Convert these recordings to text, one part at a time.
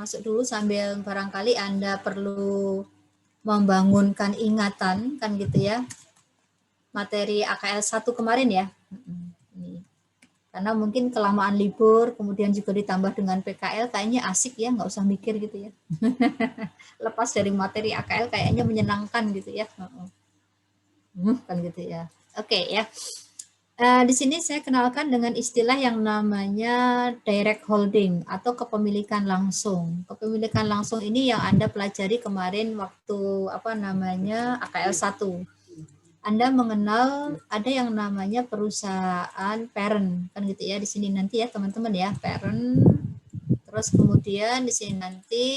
masuk dulu sambil barangkali Anda perlu membangunkan ingatan kan gitu ya. Materi AKL 1 kemarin ya. Ini. Karena mungkin kelamaan libur, kemudian juga ditambah dengan PKL, kayaknya asik ya, nggak usah mikir gitu ya. Lepas dari materi AKL kayaknya menyenangkan gitu ya. Kan gitu ya. Oke ya. Di sini saya kenalkan dengan istilah yang namanya direct holding atau kepemilikan langsung. Kepemilikan langsung ini yang Anda pelajari kemarin waktu AKL 1. Anda mengenal ada yang namanya perusahaan parent kan gitu ya di sini nanti ya teman-teman ya, parent. Terus kemudian di sini nanti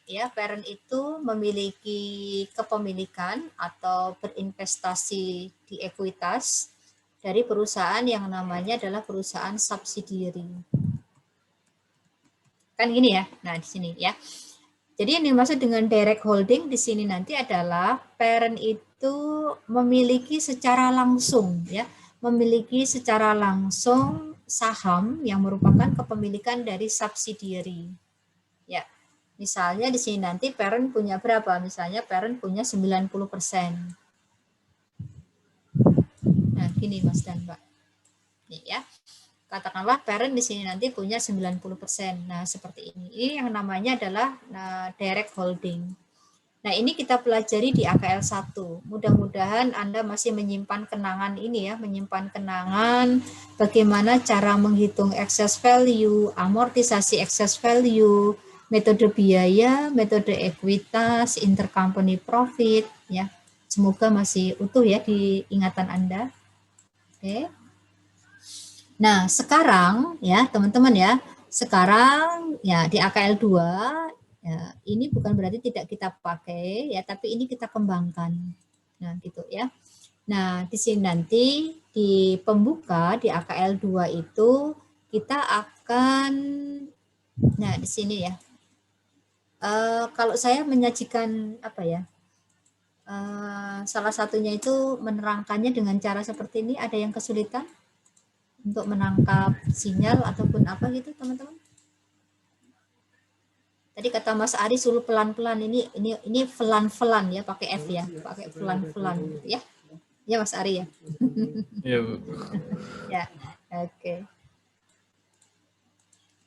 ya parent itu memiliki kepemilikan atau berinvestasi di ekuitas dari perusahaan yang namanya adalah perusahaan subsidiary. Kan gini ya. Nah, di sini ya. Jadi yang dimaksud dengan direct holding di sini nanti adalah parent itu memiliki secara langsung ya, memiliki secara langsung saham yang merupakan kepemilikan dari subsidiary. Ya. Misalnya di sini nanti parent punya berapa? Misalnya parent punya 90%. Nah, gini Mas dan Mbak. Nih ya. Katakanlah parent di sini nanti punya 90%. Nah, seperti ini. Ini yang namanya adalah direct holding. Nah, ini kita pelajari di AKL 1. Mudah-mudahan Anda masih menyimpan kenangan ini ya, menyimpan kenangan bagaimana cara menghitung excess value, amortisasi excess value, metode biaya, metode ekuitas, intercompany profit ya. Semoga masih utuh ya di ingatan Anda. Oke. Nah, sekarang ya, teman-teman ya, sekarang ya di AKL 2 ya, ini bukan berarti tidak kita pakai ya, tapi ini kita kembangkan. Nah, gitu ya. Nah, di sini nanti di pembuka di AKL 2 itu kita akan di sini ya. Kalau saya menyajikan apa ya? Salah satunya itu menerangkannya dengan cara seperti ini, ada yang kesulitan untuk menangkap sinyal ataupun apa gitu teman-teman? Tadi kata Mas Ari suruh pelan-pelan, ini pelan-pelan ya, pakai F ya, pakai pelan-pelan gitu ya. Ya Mas Ari ya. Iya, Bu. Ya, oke.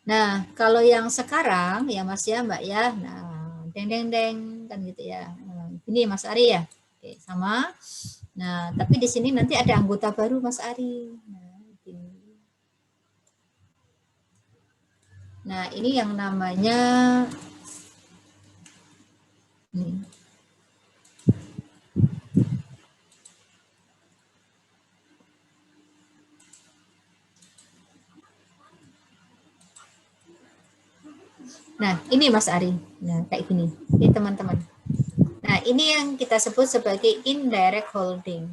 Nah, kalau yang sekarang ya Mas ya, Mbak ya. Nah, deng kan gitu ya. Ini Mas Ari ya. Oke, sama. Nah, tapi di sini nanti ada anggota baru Mas Ari. Nah, ini yang namanya nih. Nah, ini Mas Ari. Nah, kayak gini. Ini teman-teman. Nah, ini yang kita sebut sebagai indirect holding.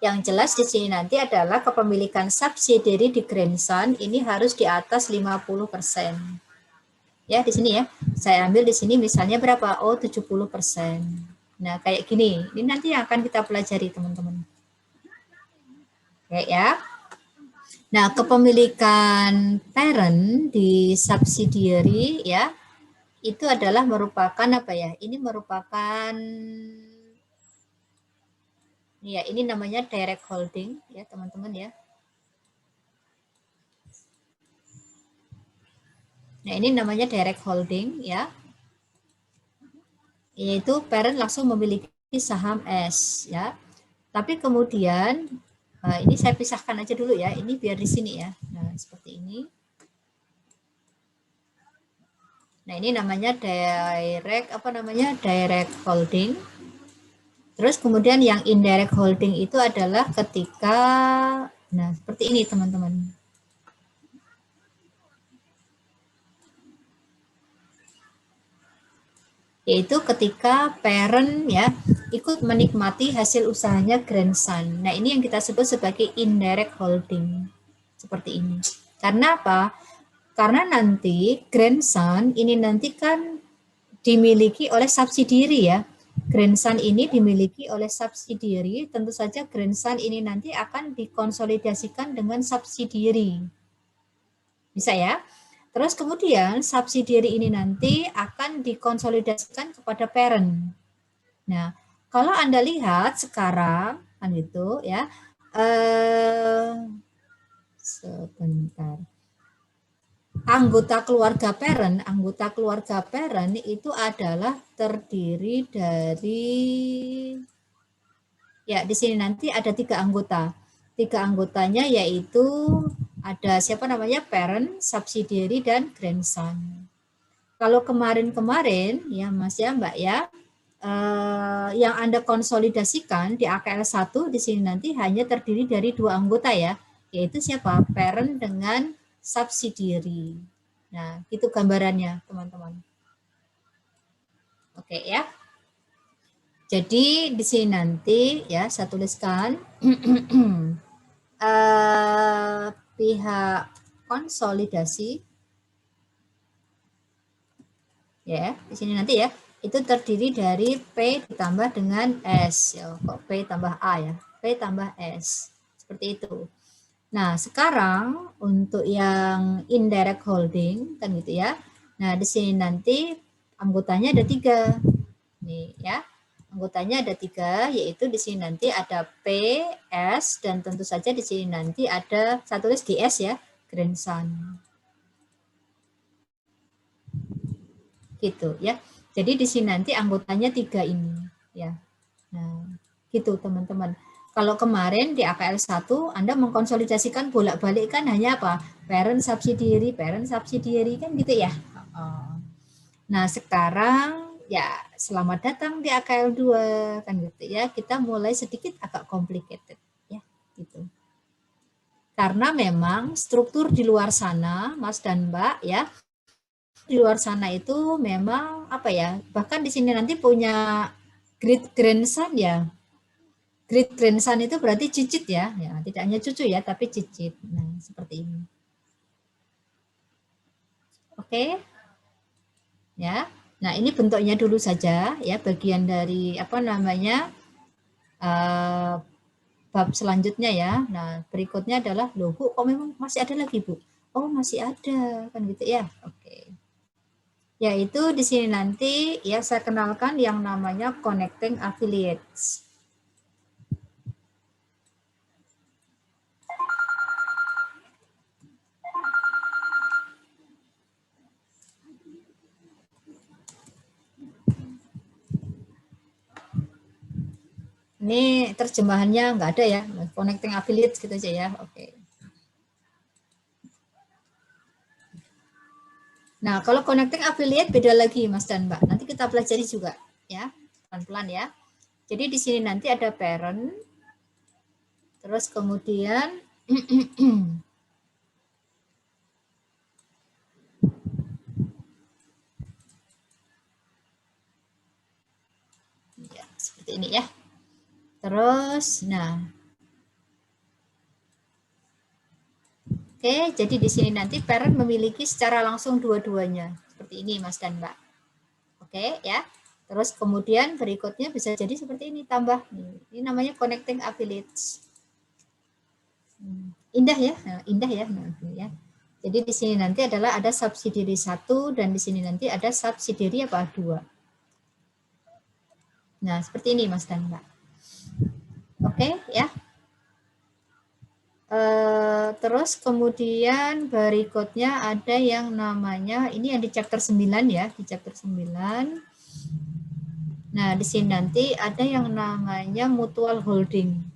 Yang jelas di sini nanti adalah kepemilikan subsidiary di Grandson ini harus di atas 50%. Ya, di sini ya. Saya ambil di sini misalnya berapa? Oh, 70%. Nah, kayak gini. Ini nanti yang akan kita pelajari, teman-teman. Kayak ya. Nah, kepemilikan parent di subsidiary ya, itu adalah merupakan apa ya? Ini merupakan ya, ini namanya direct holding ya, teman-teman ya. Nah, ini namanya direct holding ya. Yaitu parent langsung memiliki saham S ya. Tapi kemudian ini saya pisahkan aja dulu ya. Ini biar di sini ya. Nah, seperti ini. Nah, ini namanya direct holding. Terus kemudian yang indirect holding itu adalah ketika seperti ini teman-teman. Yaitu ketika parent ya ikut menikmati hasil usahanya grandson. Nah, ini yang kita sebut sebagai indirect holding. Seperti ini. Karena apa? Karena nanti grandson ini nanti kan dimiliki oleh subsidiary ya. Grandson ini dimiliki oleh subsidiary, tentu saja grandson ini nanti akan dikonsolidasikan dengan subsidiary. Bisa ya? Terus kemudian subsidiary ini nanti akan dikonsolidasikan kepada parent. Nah, kalau Anda lihat sekarang kan gitu ya. Sebentar. Anggota keluarga parent itu adalah terdiri dari, ya di sini nanti ada 3 anggota. 3 anggotanya yaitu ada siapa namanya, parent, subsidiary, dan grandson. Kalau kemarin-kemarin ya Mas ya Mbak ya, yang Anda konsolidasikan di AKL 1 di sini nanti hanya terdiri dari 2 anggota ya, yaitu siapa? Parent dengan subsidiary. Nah, itu gambarannya teman-teman. Oke ya. Jadi di sini nanti ya saya tuliskan pihak konsolidasi ya, di sini nanti ya, itu terdiri dari P ditambah dengan S. Ya, kok P tambah A ya? P tambah S. Seperti itu. Nah, sekarang untuk yang indirect holding kan gitu ya. Nah, di sini nanti anggotanya ada 3. Nih ya. Anggotanya ada 3, yaitu di sini nanti ada P, S, dan tentu saja di sini nanti ada, saya tulis GS ya, grandson. Gitu ya. Jadi di sini nanti anggotanya 3 ini ya. Nah, gitu teman-teman. Kalau kemarin di AKL 1 Anda mengkonsolidasikan bolak-balik kan hanya apa? Parent subsidiary kan gitu ya. Nah, sekarang ya selamat datang di AKL 2 kan gitu ya. Kita mulai sedikit agak complicated ya, gitu. Karena memang struktur di luar sana, Mas dan Mbak ya, di luar sana itu memang apa ya, bahkan di sini nanti punya great grandson ya. Great grandson itu berarti cicit ya, ya tidak hanya cucu ya, tapi cicit. Nah, seperti ini. Oke, ya. Nah, ini bentuknya dulu saja ya, bagian dari apa namanya bab selanjutnya ya. Nah, berikutnya adalah loh, Bu, oh memang masih ada lagi, Bu. Oh, masih ada kan gitu ya. Oke. Yaitu di sini nanti ya saya kenalkan yang namanya connecting affiliates. Ini terjemahannya nggak ada ya, connecting affiliates gitu aja ya. Oke. Nah, kalau connecting affiliate beda lagi Mas dan Mbak. Nanti kita pelajari juga ya, pelan-pelan ya. Jadi di sini nanti ada parent, terus kemudian ya, seperti ini ya. Terus, nah, oke, jadi di sini nanti parent memiliki secara langsung dua-duanya. Seperti ini Mas dan Mbak. Oke ya. Terus kemudian berikutnya bisa jadi seperti ini, tambah. Ini namanya connecting affiliates. Indah ya, nah, indah ya. Nah, ya. Jadi di sini nanti adalah ada subsidiary 1 dan di sini nanti ada subsidiary apa 2. Nah, seperti ini Mas dan Mbak. Oke ya. Terus kemudian berikutnya ada yang namanya, ini yang di chapter 9 ya, di chapter 9. Nah, di sini nanti ada yang namanya mutual holding.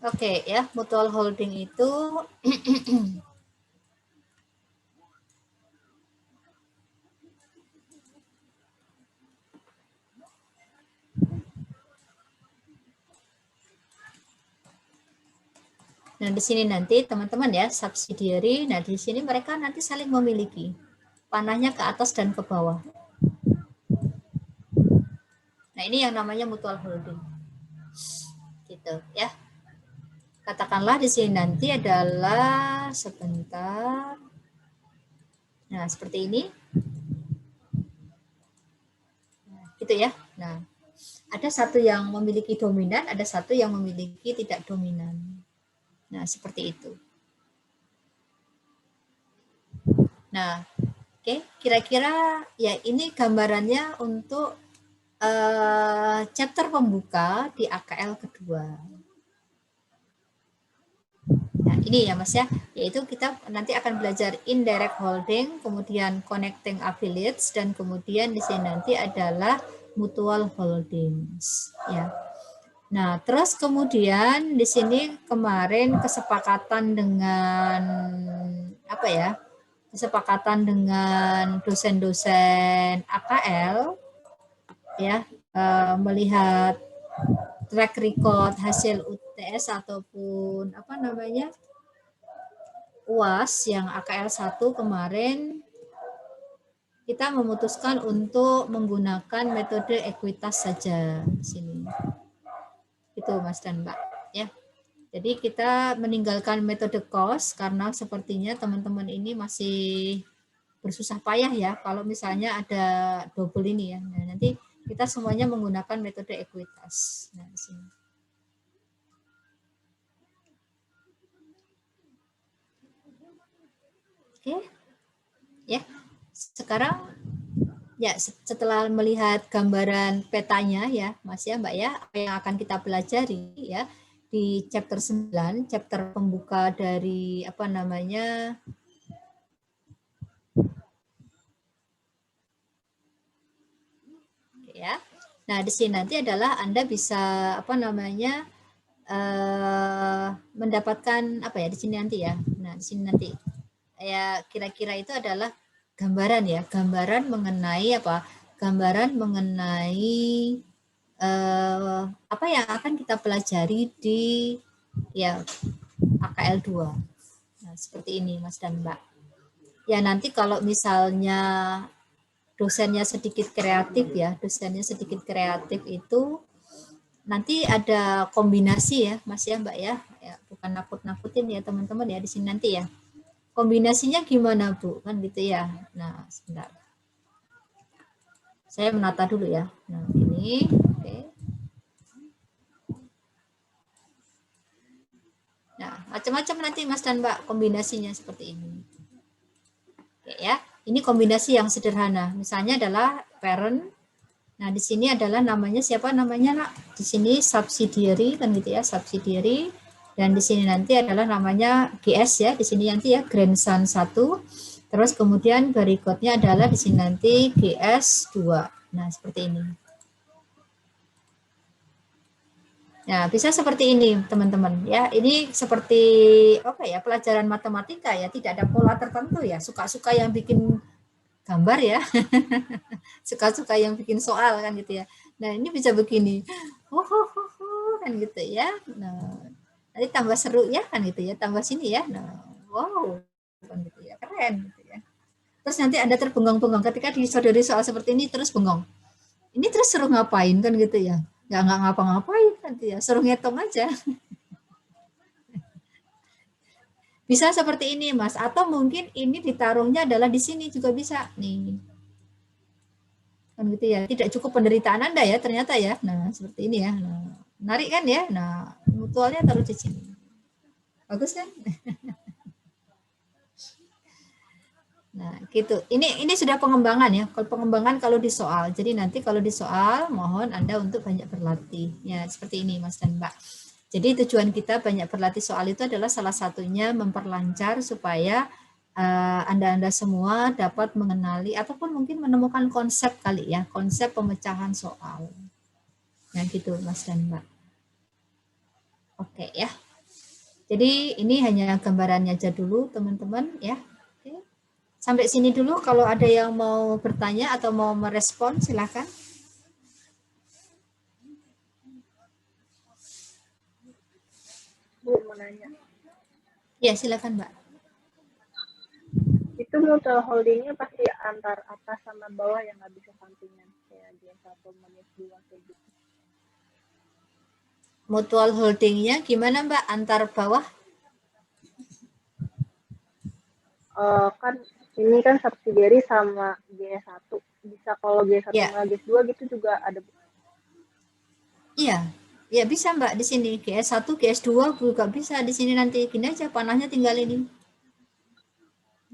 Oke ya, mutual holding itu nah di sini nanti teman-teman ya, subsidiary, nah di sini mereka nanti saling memiliki. Panahnya ke atas dan ke bawah. Nah, ini yang namanya mutual holding. Gitu ya. Katakanlah di sini nanti adalah sebentar. Nah, seperti ini. Gitu ya. Nah, ada satu yang memiliki dominan, ada satu yang memiliki tidak dominan. Nah, seperti itu. Nah, oke, kira-kira ya ini gambarannya untuk chapter pembuka di AKL kedua. Nah, ini ya Mas ya, yaitu kita nanti akan belajar indirect holding, kemudian connecting affiliates, dan kemudian di sini nanti adalah mutual holdings. Ya. Nah, terus kemudian di sini kemarin kesepakatan dengan apa ya? Kesepakatan dengan dosen-dosen AKL ya, melihat track record hasil UTS ataupun apa namanya? UAS yang AKL 1 kemarin kita memutuskan untuk menggunakan metode ekuitas saja di sini. Itu Mas dan Mbak ya. Jadi kita meninggalkan metode cost karena sepertinya teman-teman ini masih bersusah payah ya kalau misalnya ada double ini ya. Nah, nanti kita semuanya menggunakan metode ekuitas. Nah, di sini. Oke. Ya. Sekarang ya setelah melihat gambaran petanya ya Mas ya Mbak ya, apa yang akan kita pelajari ya di chapter 9, chapter pembuka dari apa namanya ya. Nah, di sini nanti adalah Anda bisa apa namanya mendapatkan apa ya di sini nanti ya. Nah, di sini nanti ya kira-kira itu adalah gambaran ya, gambaran mengenai apa? Gambaran mengenai apa yang akan kita pelajari di ya AKL 2. Nah, seperti ini Mas dan Mbak. Ya nanti kalau misalnya dosennya sedikit kreatif ya, dosennya sedikit kreatif itu nanti ada kombinasi ya Mas ya Mbak ya. Ya bukan nakut-nakutin ya teman-teman ya di sini nanti ya. Kombinasinya gimana Bu? Kan gitu ya. Nah, sebentar. Saya menata dulu ya. Nah, ini oke. Nah, macam-macam nanti Mas dan Mbak kombinasinya seperti ini. Oke ya. Ini kombinasi yang sederhana. Misalnya adalah parent. Nah, di sini adalah namanya siapa namanya, Nak? Di sini subsidiary kan gitu ya, subsidiary. Dan di sini nanti adalah namanya GS ya, di sini nanti ya grandson 1. Terus kemudian berikutnya adalah di sini nanti GS 2. Nah, seperti ini. Nah, bisa seperti ini, teman-teman. Ya, ini seperti apa ya, pelajaran matematika ya, tidak ada pola tertentu ya. Suka-suka yang bikin gambar ya. Suka-suka yang bikin soal kan gitu ya. Nah, ini bisa begini. Oh, oh, oh, oh, kan gitu ya. Nah, nanti tambah seru ya kan gitu ya, tambah sini ya. Nah, wow, kan gitu ya, keren gitu ya. Terus nanti Anda terbengong-bengong ketika disodori soal seperti ini terus bengong. Ini terus suruh ngapain kan gitu ya. Nggak ngapa-ngapain nanti ya, suruh ngitung aja. Bisa seperti ini Mas, atau mungkin ini ditaruhnya adalah di sini juga bisa nih. Kan gitu ya, tidak cukup penderitaan Anda ya ternyata ya. Nah, seperti ini ya. Nah, menarik kan ya? Nah, mutualnya taruh di sini. Bagus kan? Nah, gitu. Ini sudah pengembangan ya. Kalau pengembangan kalau di soal. Jadi nanti kalau di soal mohon Anda untuk banyak berlatih. Ya, seperti ini Mas dan Mbak. Jadi tujuan kita banyak berlatih soal itu adalah salah satunya memperlancar supaya Anda-Anda semua dapat mengenali ataupun mungkin menemukan konsep kali ya, konsep pemecahan soal. Nah, gitu Mas dan Mbak. Oke ya. Jadi ini hanya gambarannya aja dulu teman-teman ya. Oke. Sampai sini dulu, kalau ada yang mau bertanya atau mau merespon silakan. Bu, mau nanya. Ya, silakan Mbak. Itu mutual holdingnya pasti antar atas sama bawah yang nggak bisa sampingan. Kayak dia 1 menit 2 kayak gitu. Mutual holdingnya gimana Mbak? Antar bawah? Kan ini kan subsidiary sama GS1. bisa kalau G1 Ya, sama G2 gitu juga ada. iya. Ya bisa Mbak di sini GS1, GS2 juga bisa di sini nanti. Gini aja panahnya tinggal ini.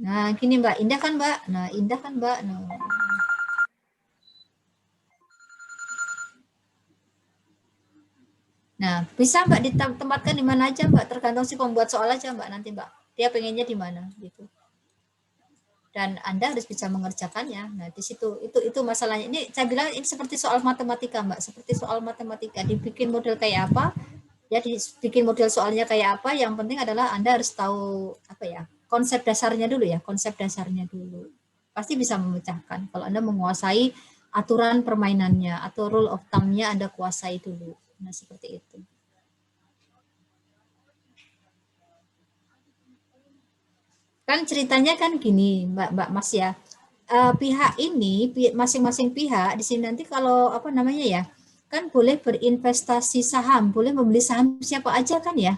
Nah, gini Mbak, indah kan Mbak? Nah, indah kan Mbak? Nah. Nah, bisa Mbak ditempatkan di mana aja Mbak, tergantung si pembuat soal aja Mbak nanti Mbak. Dia pengennya di mana gitu. Dan Anda harus bisa mengerjakannya. Nah, di situ itu masalahnya. Ini saya bilang ini seperti soal matematika Mbak, seperti soal matematika. Dibikin model kayak apa? Ya dibikin model soalnya kayak apa? Yang penting adalah Anda harus tahu apa ya? Konsep dasarnya dulu ya, konsep dasarnya dulu. Pasti bisa memecahkan kalau Anda menguasai aturan permainannya atau rule of thumb-nya Anda kuasai dulu. Nah, seperti itu. Kan ceritanya kan gini, Mbak Mas ya. Pihak ini masing-masing pihak di sini nanti kalau apa namanya ya, kan boleh berinvestasi saham, boleh membeli saham siapa aja kan ya.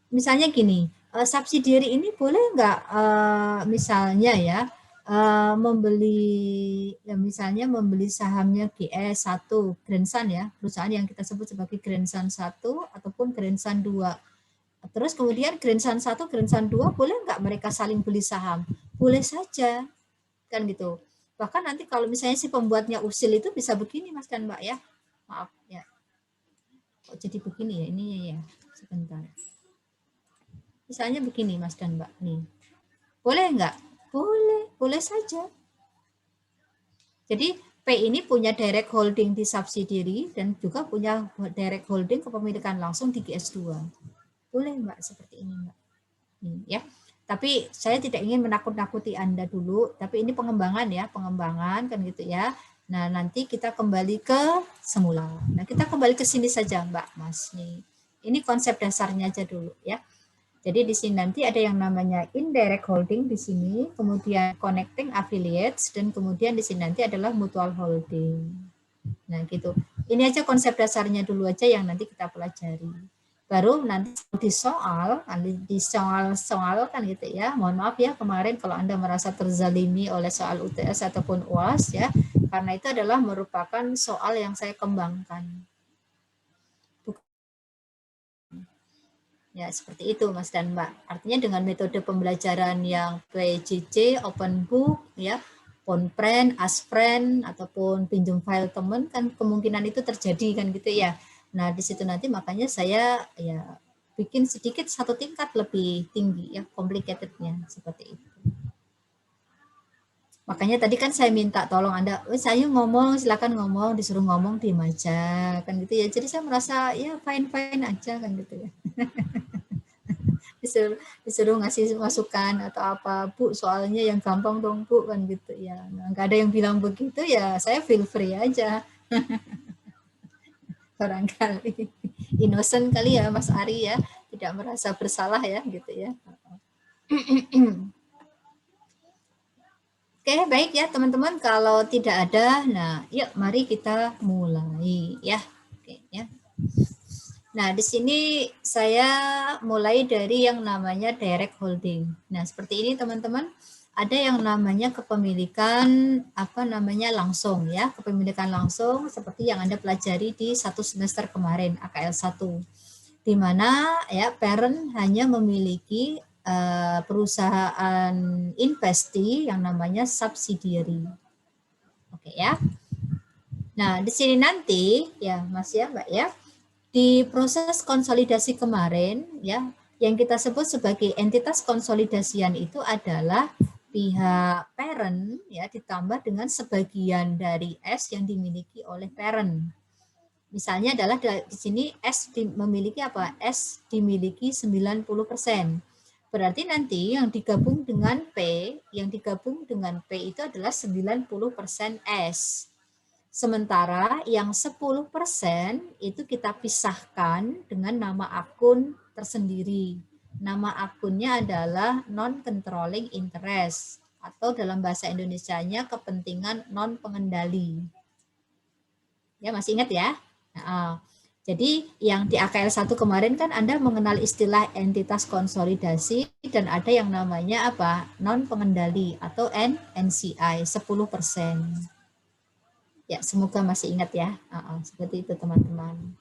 Misalnya gini, subsidiary ini boleh nggak misalnya ya membeli ya misalnya membeli sahamnya GS1 Grandson ya, perusahaan yang kita sebut sebagai Grandson 1 ataupun Grandson 2. Terus kemudian Grandson 1, Grandson 2 boleh nggak mereka saling beli saham? Boleh saja, kan gitu. Bahkan nanti kalau misalnya si pembuatnya usil itu bisa begini Mas dan Mbak ya. Maaf ya. Kok jadi begini ya ini ya. Sebentar. Misalnya begini Mas dan Mbak nih. Boleh nggak? Boleh, boleh saja. Jadi P ini punya direct holding di subsidiary dan juga punya direct holding kepemilikan langsung di GS2. Boleh Mbak seperti ini Mbak. Ya. Tapi saya tidak ingin menakut-nakuti Anda dulu, tapi ini pengembangan ya, pengembangan kan gitu ya. Nah, nanti kita kembali ke semula. Nah, kita kembali ke sini saja, Mbak Mas nih. Ini konsep dasarnya aja dulu ya. Jadi di sini nanti ada yang namanya indirect holding di sini, kemudian connecting affiliates dan kemudian di sini nanti adalah mutual holding. Nah, gitu. Ini aja konsep dasarnya dulu aja yang nanti kita pelajari. Baru nanti di soal kan gitu ya. Mohon maaf ya kemarin kalau Anda merasa terzalimi oleh soal UTS ataupun UAS ya, karena itu adalah merupakan soal yang saya kembangkan. Ya, seperti itu Mas dan Mbak. Artinya dengan metode pembelajaran yang PJJ, open book, ya, Ponfriend, Asfriend, ataupun pinjam file teman, kan kemungkinan itu terjadi kan gitu ya. Nah, di situ nanti makanya saya ya bikin sedikit satu tingkat lebih tinggi ya, complicatednya seperti itu. Makanya tadi kan saya minta tolong Anda, saya ngomong, silakan ngomong, disuruh ngomong diem aja, kan gitu ya. Jadi saya merasa ya fine-fine aja kan gitu ya. disuruh ngasih masukan atau apa, Bu soalnya yang gampang dong Bu kan gitu ya. Nah, nggak ada yang bilang begitu ya, saya feel free aja. Barangkali innocent kali ya Mas Ari ya, tidak merasa bersalah ya gitu ya. Oke, baik ya teman-teman. Kalau tidak ada, nah yuk mari kita mulai ya. Oke ya. Nah, di sini saya mulai dari yang namanya direct holding. Nah, seperti ini teman-teman, ada yang namanya kepemilikan apa namanya langsung ya, kepemilikan langsung seperti yang Anda pelajari di satu semester kemarin AKL 1. Di mana ya parent hanya memiliki perusahaan investasi yang namanya subsidiary. Oke ya. Nah, di sini nanti ya Mas ya, Mbak ya, di proses konsolidasi kemarin ya yang kita sebut sebagai entitas konsolidasian itu adalah pihak parent ya ditambah dengan sebagian dari S yang dimiliki oleh parent. Misalnya adalah di sini S memiliki apa? S dimiliki 90%. Berarti nanti yang digabung dengan P, yang digabung dengan P itu adalah 90% S. Sementara yang 10% itu kita pisahkan dengan nama akun tersendiri. Nama akunnya adalah non-controlling interest atau dalam bahasa Indonesianya kepentingan non-pengendali. Ya, masih ingat ya? Nah, Jadi yang di AKL 1 kemarin kan Anda mengenal istilah entitas konsolidasi dan ada yang namanya apa? Non pengendali atau NCI 10%. Ya, semoga masih ingat ya. Seperti itu teman-teman.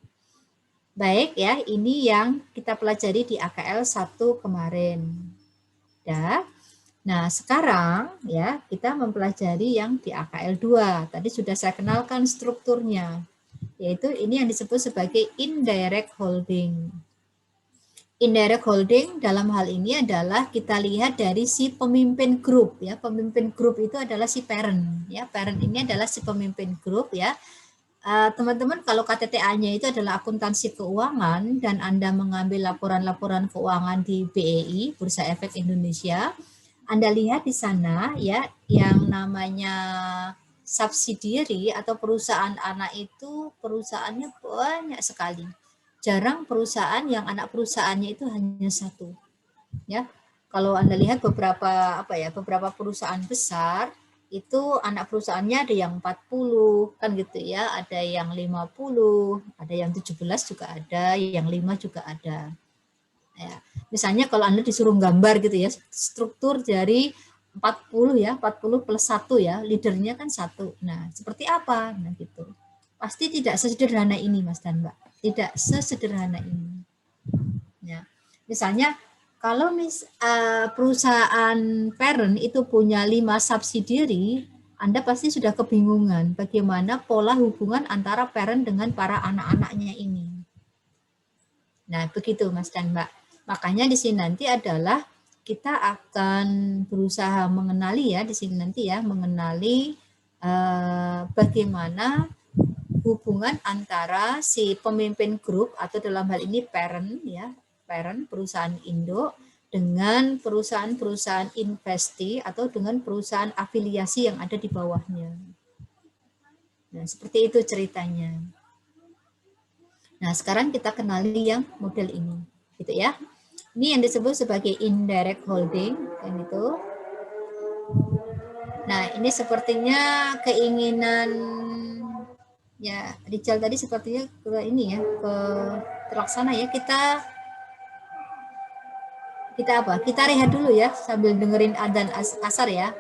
Baik ya, ini yang kita pelajari di AKL 1 kemarin. Ya. Nah, sekarang ya kita mempelajari yang di AKL 2. Tadi sudah saya kenalkan strukturnya, yaitu ini yang disebut sebagai indirect holding. Indirect holding dalam hal ini adalah kita lihat dari si pemimpin grup ya. Pemimpin grup itu adalah si parent ya. Parent ini adalah si pemimpin grup ya. Teman-teman, kalau KTTA-nya itu adalah akuntansi keuangan dan Anda mengambil laporan-laporan keuangan di BEI, Bursa Efek Indonesia, Anda lihat di sana ya yang namanya subsidiary atau perusahaan anak itu perusahaannya banyak sekali. Jarang perusahaan yang anak perusahaannya itu hanya satu. Ya, kalau Anda lihat beberapa perusahaan besar itu anak perusahaannya ada yang 40 kan gitu ya, ada yang 50, ada yang 17 juga ada, yang 5 juga ada. Ya, misalnya kalau Anda disuruh gambar gitu ya, struktur dari 40 ya, 40 plus 1 ya, leadernya kan 1. Nah, seperti apa? Nah, gitu. Pasti tidak sesederhana ini Mas dan Mbak. Tidak sesederhana ini. Ya. Misalnya kalau perusahaan parent itu punya 5 subsidiary, Anda pasti sudah kebingungan bagaimana pola hubungan antara parent dengan para anak-anaknya ini. Nah, begitu Mas dan Mbak. Makanya di sini nanti adalah kita akan berusaha mengenali ya di sini nanti ya, mengenali bagaimana hubungan antara si pemimpin grup atau dalam hal ini parent ya, parent perusahaan induk dengan perusahaan-perusahaan investee atau dengan perusahaan afiliasi yang ada di bawahnya. Nah, seperti itu ceritanya. Nah, sekarang kita kenali yang model ini, gitu ya. Ini yang disebut sebagai indirect holding, kan itu. Nah, ini sepertinya keinginan ya Rizal tadi sepertinya ke ini ya, ke terlaksana ya. Kita rehat dulu ya sambil dengerin adzan asar ya.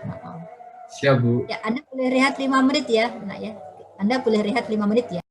Siap, Bu. Ya, Anda boleh rehat 5 menit ya. Nah ya. Anda boleh rehat 5 menit ya.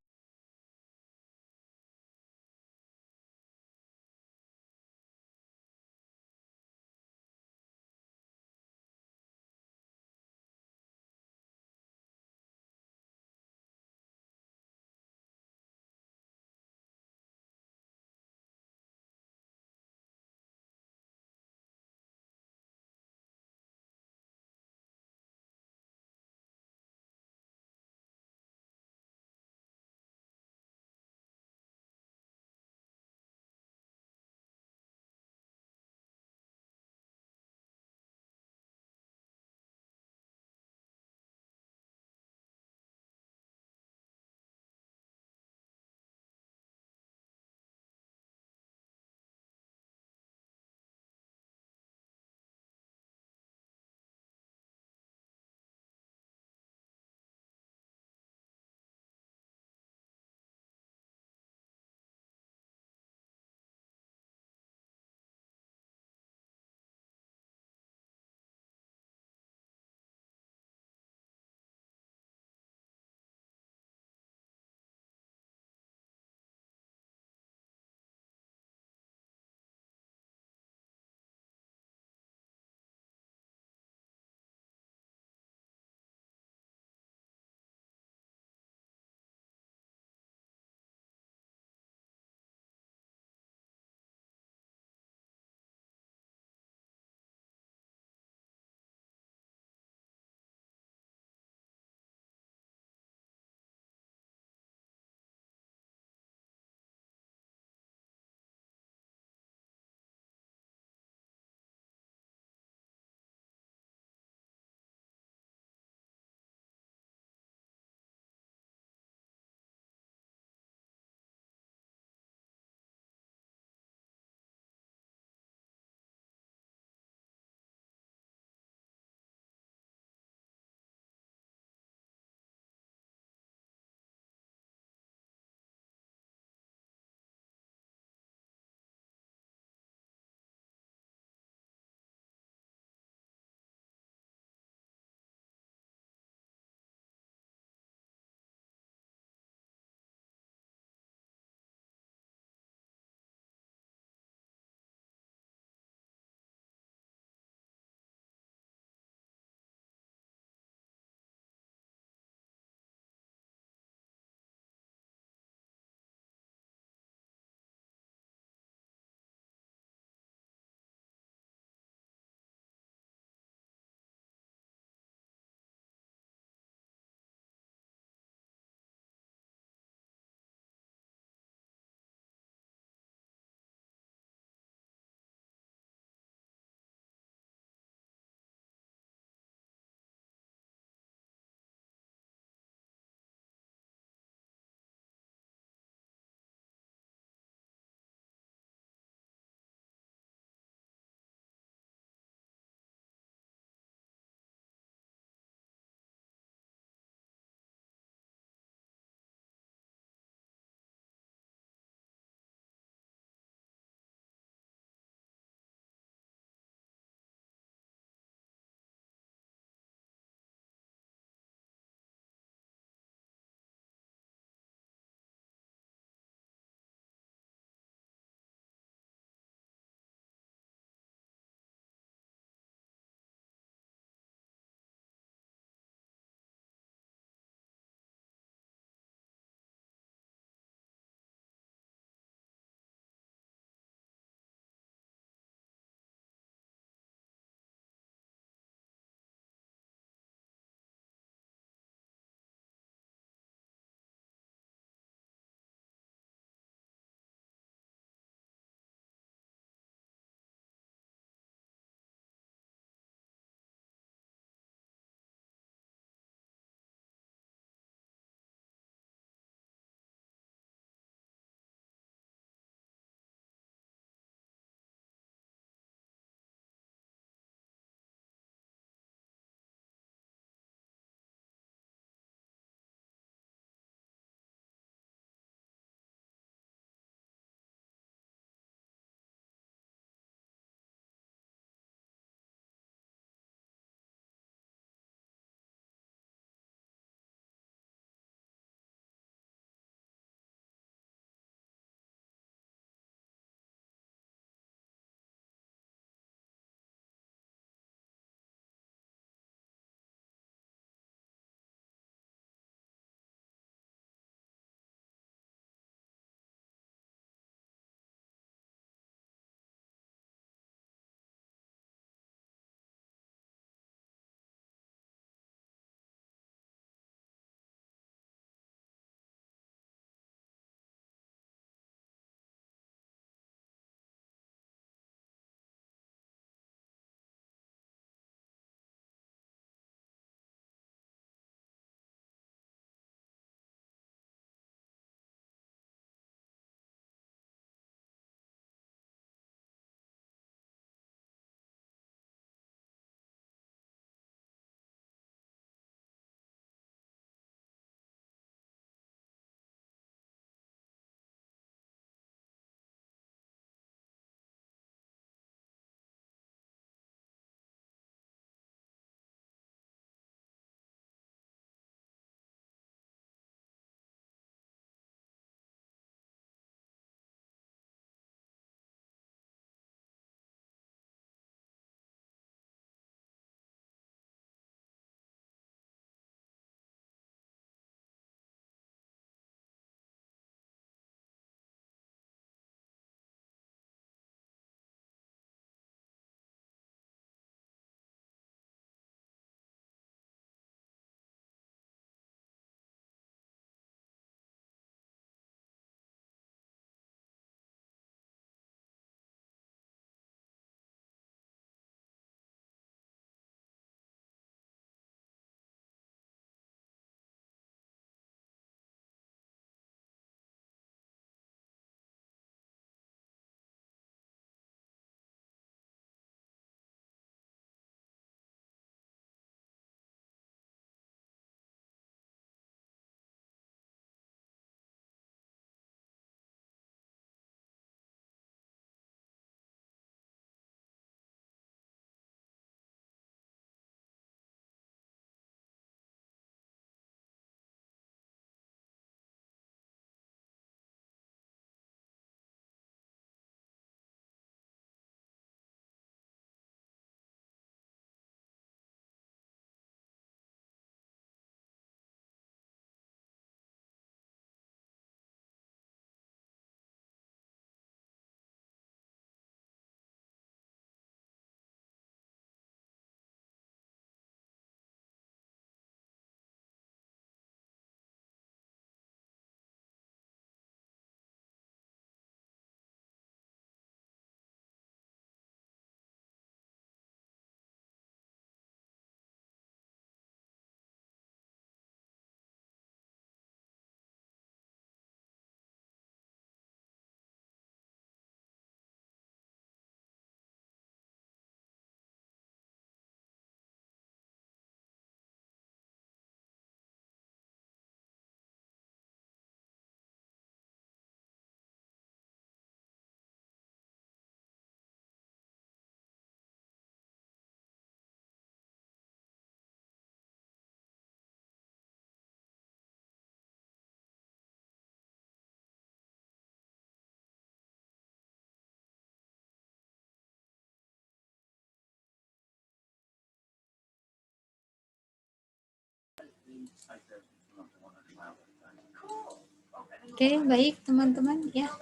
Oke, baik teman-teman ya.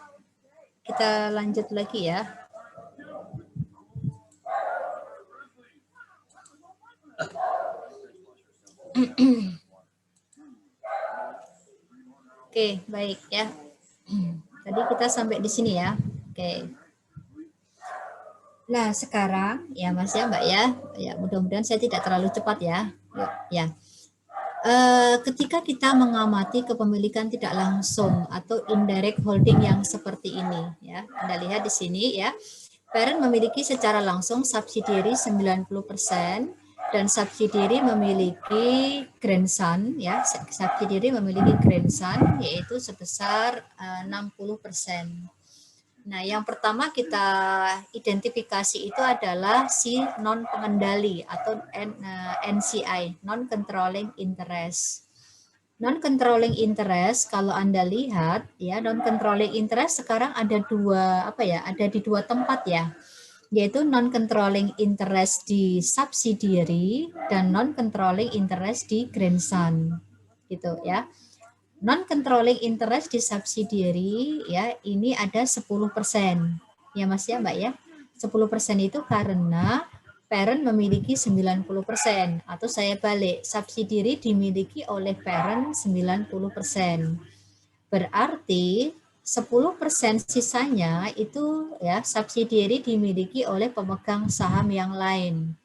Kita lanjut lagi ya. Oke, baik ya. Tadi kita sampai di sini ya. Oke. Nah, sekarang ya Mas ya, Mbak ya. Ya, mudah-mudahan saya tidak terlalu cepat ya. Ya. Ketika kita mengamati kepemilikan tidak langsung atau indirect holding yang seperti ini ya. Anda lihat di sini ya. Parent memiliki secara langsung subsidiary 90% dan subsidiary memiliki grandson ya. Subsidiary memiliki grandson yaitu sebesar 60%. Nah, yang pertama kita identifikasi itu adalah si non pengendali atau NCI, non controlling interest. Non controlling interest kalau Anda lihat ya, non controlling interest sekarang ada ada di dua tempat ya, yaitu non controlling interest di subsidiary dan non controlling interest di grandson gitu ya. Non controlling interest di subsidiary ya ini ada 10% ya Mas ya Mbak ya. 10% itu karena parent memiliki 90% atau saya balik, subsidiary dimiliki oleh parent 90%. Berarti 10% sisanya itu ya subsidiary dimiliki oleh pemegang saham yang lain.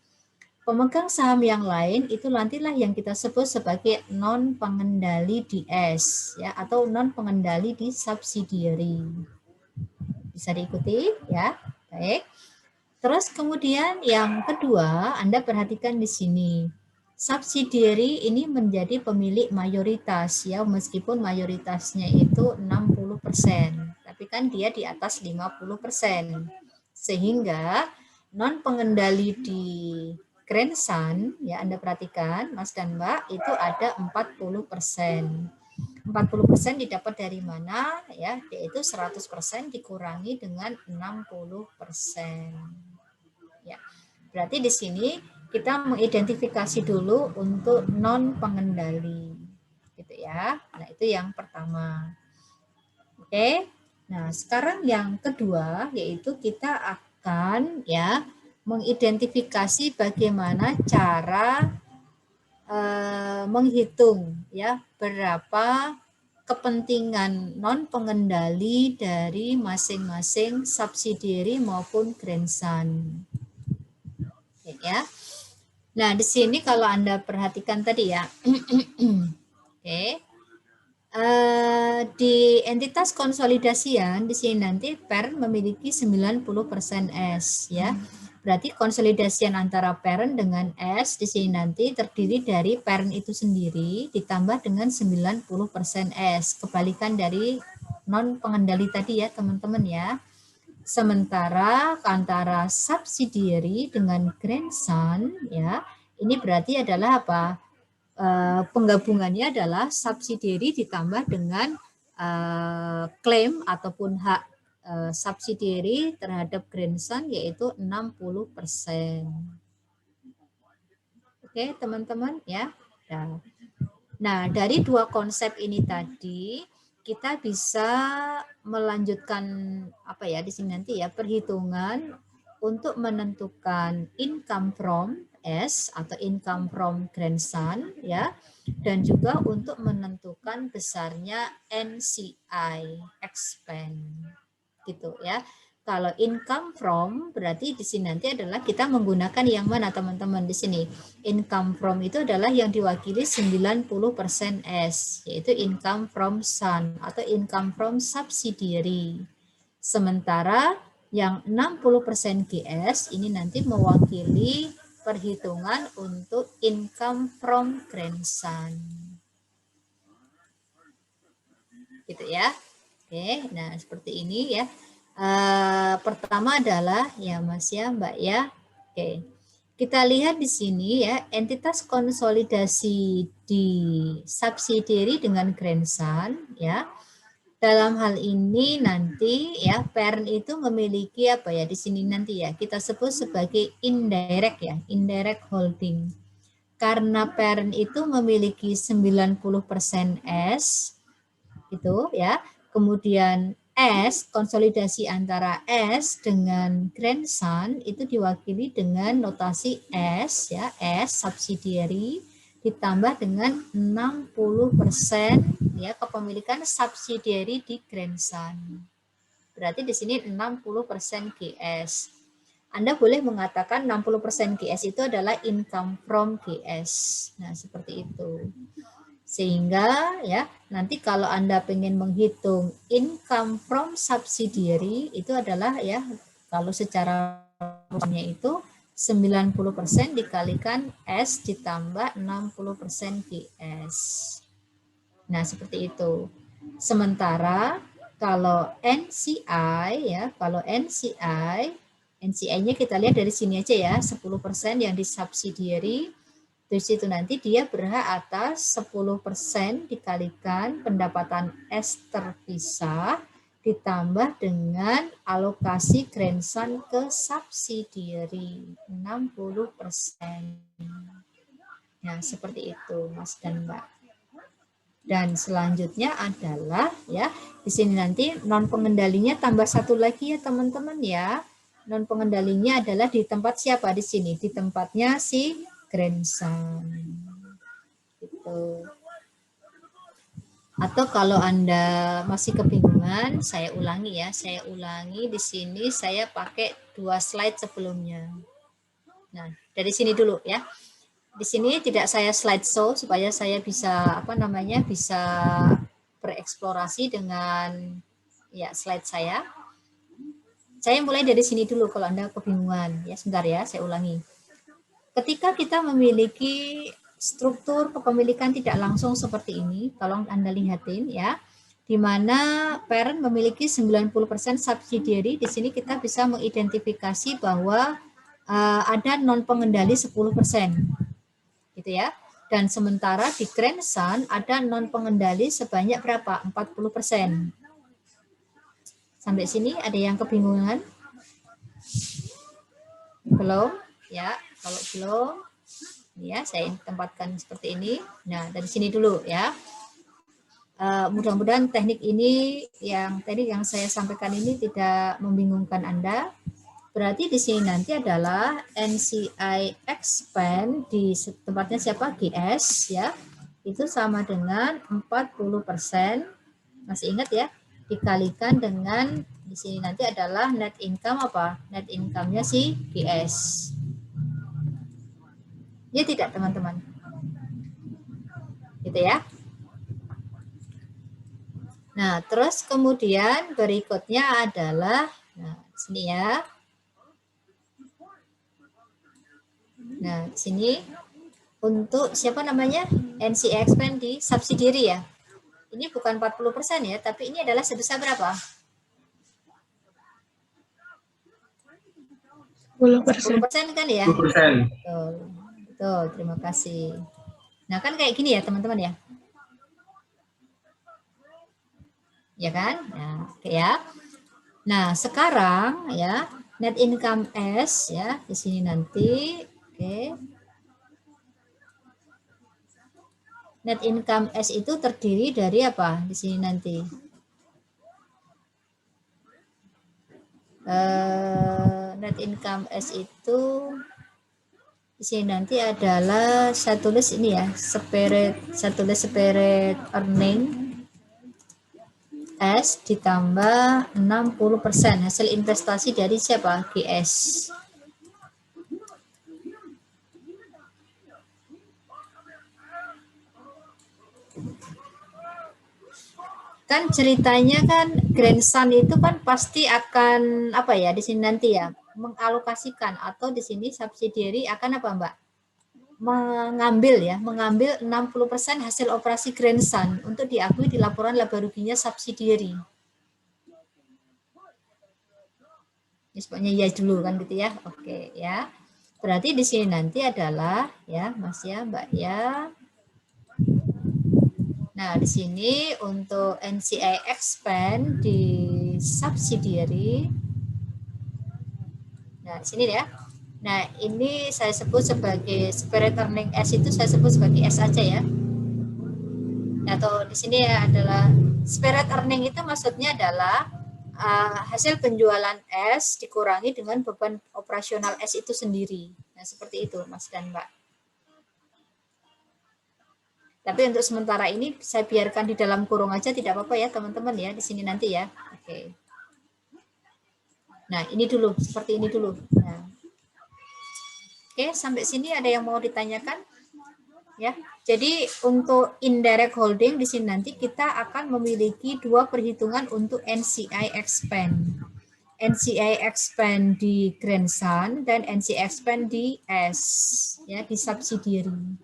Pemegang saham yang lain itu nantilah yang kita sebut sebagai non pengendali DS ya atau non pengendali di subsidiary. Bisa diikuti ya. Baik. Terus kemudian yang kedua, Anda perhatikan di sini. Subsidiary ini menjadi pemilik mayoritas ya, meskipun mayoritasnya itu 60%, tapi kan dia di atas 50%. Sehingga non pengendali di grandson ya Anda perhatikan Mas dan Mbak itu ada 40%. 40% didapat dari mana ya, yaitu 100% dikurangi dengan 60%. Ya. Berarti di sini kita mengidentifikasi dulu untuk non pengendali. Gitu ya. Nah, itu yang pertama. Oke. Nah, sekarang yang kedua yaitu kita akan ya mengidentifikasi bagaimana cara menghitung ya berapa kepentingan non pengendali dari masing-masing subsidiary maupun grandson. Ya. Nah, di sini kalau Anda perhatikan tadi ya. Oke. Di entitas konsolidasian di sini nanti parent memiliki 90% S ya. Berarti konsolidasian antara parent dengan S di sini nanti terdiri dari parent itu sendiri ditambah dengan 90% S. Kebalikan dari non pengendali tadi ya teman-teman ya. Sementara antara subsidiary dengan grandson ya, ini berarti adalah apa? Penggabungannya adalah subsidiary ditambah dengan klaim ataupun hak subsidiary terhadap grandson yaitu 60%. Oke, teman-teman ya. Nah, dari dua konsep ini tadi kita bisa melanjutkan di sini nanti ya perhitungan untuk menentukan income from S atau income from grandson ya, dan juga untuk menentukan besarnya NCI expand gitu ya. Kalau income from berarti di sini nanti adalah kita menggunakan yang mana teman-teman di sini. Income from itu adalah yang diwakili 90% S, yaitu income from son atau income from subsidiary. Sementara yang 60% GS ini nanti mewakili perhitungan untuk income from grandson. Gitu ya. Oke, nah seperti ini ya. Pertama adalah ya Mas ya Mbak ya. Oke. Kita lihat di sini ya entitas konsolidasi di subsidiary dengan grandson ya. Dalam hal ini nanti ya parent itu memiliki di sini nanti ya kita sebut sebagai indirect ya, indirect holding. karena parent itu memiliki 90% S, itu ya. Kemudian S, konsolidasi antara S dengan grandson itu diwakili dengan notasi S ya, S subsidiary ditambah dengan 60% ya kepemilikan subsidiary di grandson. Berarti di sini 60% GS. Anda boleh mengatakan 60% GS itu adalah income from GS. Nah, seperti itu. Sehingga ya, nanti kalau Anda pengen menghitung income from subsidiary itu adalah ya, kalau secara rumusnya itu 90% dikalikan S ditambah 60% GS. Nah, seperti itu. Sementara kalau NCI ya, kalau NCI-nya kita lihat dari sini aja ya, 10% yang di subsidiary, terus itu nanti dia berhak atas 10% dikalikan pendapatan S terpisah ditambah dengan alokasi grandson ke subsidiary 60%. Nah, seperti itu Mas dan Mbak. Dan selanjutnya adalah ya di sini nanti non pengendalinya tambah satu lagi ya teman-teman ya. Non pengendalinya adalah di tempat siapa di sini? Di tempatnya si grandson. Gitu. Atau kalau Anda masih kebingungan, saya ulangi ya. Saya ulangi di sini saya pakai 2 slide sebelumnya. Nah, dari sini dulu ya. Di sini tidak saya slideshow supaya saya bisa bisa bereksplorasi dengan ya slide saya. Saya mulai dari sini dulu kalau Anda kebingungan ya, sebentar ya, saya ulangi. Ketika kita memiliki struktur kepemilikan tidak langsung seperti ini, tolong Anda lihatin ya, di mana parent memiliki 90% subsidiary, di sini kita bisa mengidentifikasi bahwa ada non pengendali 10%. Gitu ya. Dan sementara di grandson ada non pengendali sebanyak berapa? 40%. Sampai sini ada yang kebingungan? Belum? Ya, kalau belum ya saya tempatkan seperti ini. Nah, dari sini dulu ya. Mudah-mudahan teknik yang saya sampaikan ini tidak membingungkan Anda. Berarti di sini nanti adalah NCI expand di tempatnya siapa? GS ya. Itu sama dengan 40%. Masih ingat ya? Dikalikan dengan di sini nanti adalah net income apa? Net income-nya si GS. Ya tidak teman-teman? Gitu ya. Nah, terus kemudian berikutnya adalah nah, sini ya. Nah, di sini untuk siapa namanya? NCI expand di subsidiary ya. Ini bukan 40% ya, tapi ini adalah sebesar berapa? 10% kan ya? 10%. Betul. Betul, terima kasih. Nah, kan kayak gini ya, teman-teman ya. Ya kan? Nah, oke ya. Nah, sekarang ya, net income S ya, di sini nanti, oke. Net income S itu terdiri dari apa? Di sini nanti. Net income S itu di sini nanti adalah saya tulis ini ya, separate earning S ditambah 60% hasil investasi dari siapa? GS. Kan ceritanya kan grandson itu kan pasti akan apa ya di sini nanti ya mengalokasikan atau di sini subsidiary akan apa Mbak? Mengambil 60% hasil operasi grandson untuk diakui di laporan laba ruginya subsidiary. Ini sebenarnya ya dulu kan gitu ya. Oke ya. Berarti di sini nanti adalah ya Mas ya Mbak ya. Nah, di sini untuk NCI expand di subsidiary. Nah, di sini ya. Nah, ini saya sebut sebagai spirit earning S, itu saya sebut sebagai S aja ya. Atau di sini adalah spirit earning, itu maksudnya adalah hasil penjualan S dikurangi dengan beban operasional S itu sendiri. Nah, seperti itu Mas dan Mbak. Tapi untuk sementara ini saya biarkan di dalam kurung aja, tidak apa-apa ya teman-teman ya, di sini nanti ya. Oke. Nah, ini dulu, seperti ini dulu. Nah. Oke, sampai sini ada yang mau ditanyakan? Ya. Jadi untuk indirect holding di sini nanti kita akan memiliki dua perhitungan untuk NCI expand. NCI expand di grandson dan NCI expand di S, ya, di subsidiary.